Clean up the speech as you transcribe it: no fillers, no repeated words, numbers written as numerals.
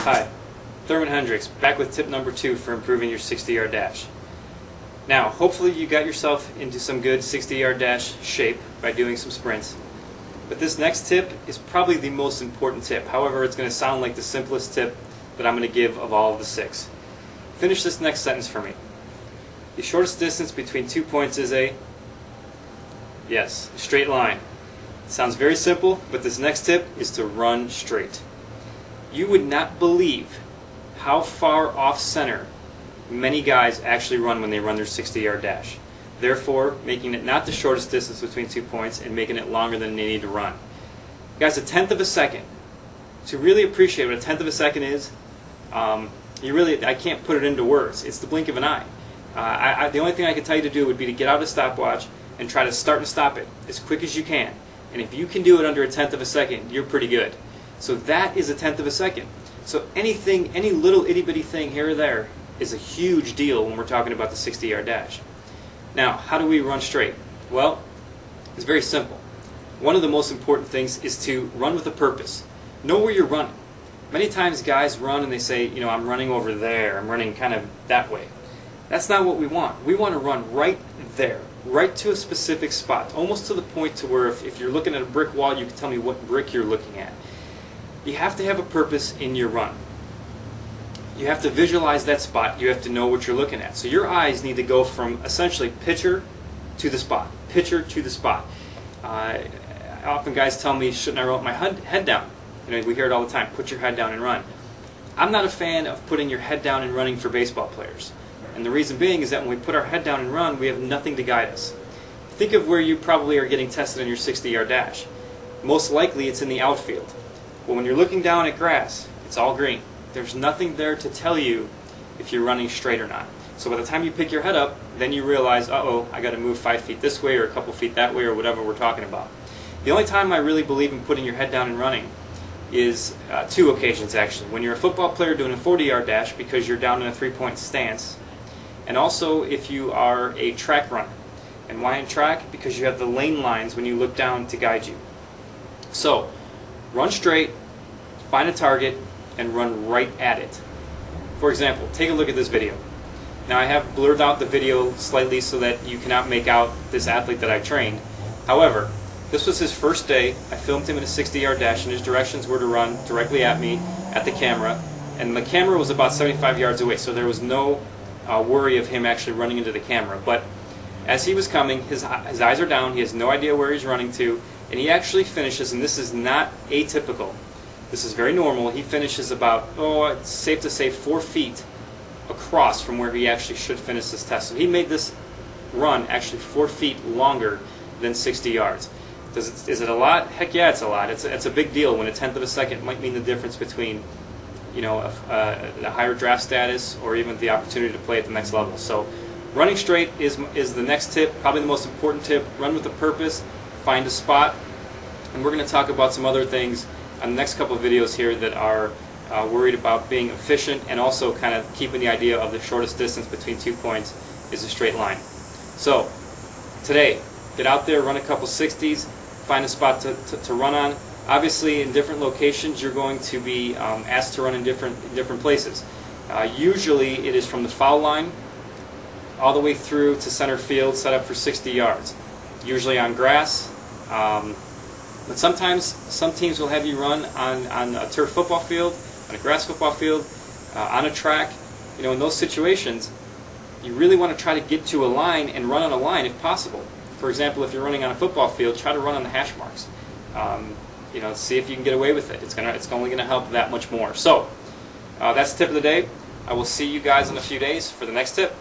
Hi, Thurman Hendricks, back with tip number 2 for improving your 60-yard dash. Now, hopefully you got yourself into some good 60-yard dash shape by doing some sprints. But this next tip is probably the most important tip. However, it's going to sound like the simplest tip that I'm going to give of all of the 6. Finish this next sentence for me. The shortest distance between 2 points is a straight line. It sounds very simple, but this next tip is to run straight. You would not believe how far off center many guys actually run when they run their 60-yard dash. Therefore, making it not the shortest distance between 2 points and making it longer than they need to run. Guys, 1/10 of a second. To really appreciate what 1/10 of a second is, I can't put it into words. It's the blink of an eye. The only thing I could tell you to do would be to get out a stopwatch and try to start and stop it as quick as you can. And if you can do it under 1/10 of a second, you're pretty good. So that is 1/10 of a second. So any little itty-bitty thing here or there is a huge deal when we're talking about the 60-yard dash. Now, how do we run straight? Well, it's very simple. One of the most important things is to run with a purpose. Know where you're running. Many times guys run and they say, I'm running over there, I'm running kind of that way. That's not what we want. We want to run right there, right to a specific spot, almost to the point to where if you're looking at a brick wall, you can tell me what brick you're looking at. You have to have a purpose in your run. You have to visualize that spot. You have to know what you're looking at. So your eyes need to go from essentially pitcher to the spot, pitcher to the spot. Often guys tell me, shouldn't I run my head down? We hear it all the time, put your head down and run. I'm not a fan of putting your head down and running for baseball players. And the reason being is that when we put our head down and run, we have nothing to guide us. Think of where you probably are getting tested in your 60-yard dash. Most likely it's in the outfield. But when you're looking down at grass, it's all green. There's nothing there to tell you if you're running straight or not. So by the time you pick your head up, then you realize, uh-oh, I got to move 5 feet this way or a couple feet that way or whatever we're talking about. The only time I really believe in putting your head down and running is 2 occasions actually. When you're a football player doing a 40-yard dash because you're down in a 3-point stance, and also if you are a track runner. And why in track? Because you have the lane lines when you look down to guide you. So, run straight, find a target, and run right at it. For example, take a look at this video. Now I have blurred out the video slightly so that you cannot make out this athlete that I trained. However, this was his first day. I filmed him in a 60-yard dash and his directions were to run directly at me, at the camera. And the camera was about 75 yards away, so there was no worry of him actually running into the camera. But as he was coming, his eyes are down, he has no idea where he's running to, and he actually finishes, and this is not atypical, this is very normal, he finishes about, it's safe to say 4 feet across from where he actually should finish this test. So he made this run actually 4 feet longer than 60 yards. Is it a lot? Heck yeah, it's a lot. It's a big deal when 1/10 of a second might mean the difference between a higher draft status or even the opportunity to play at the next level. So running straight is the next tip, probably the most important tip. Run with a purpose, find a spot, and we're going to talk about some other things on the next couple of videos here that are worried about being efficient and also kind of keeping the idea of the shortest distance between 2 points is a straight line. So today, get out there, run a couple 60s, find a spot to run on. Obviously, in different locations, you're going to be asked to run in different places. Usually, it is from the foul line all the way through to center field, set up for 60 yards. Usually on grass, but sometimes some teams will have you run on a turf football field, on a grass football field, on a track. In those situations, you really want to try to get to a line and run on a line if possible. For example, if you're running on a football field, try to run on the hash marks. See if you can get away with it. It's only going to help that much more. So, that's the tip of the day. I will see you guys in a few days for the next tip.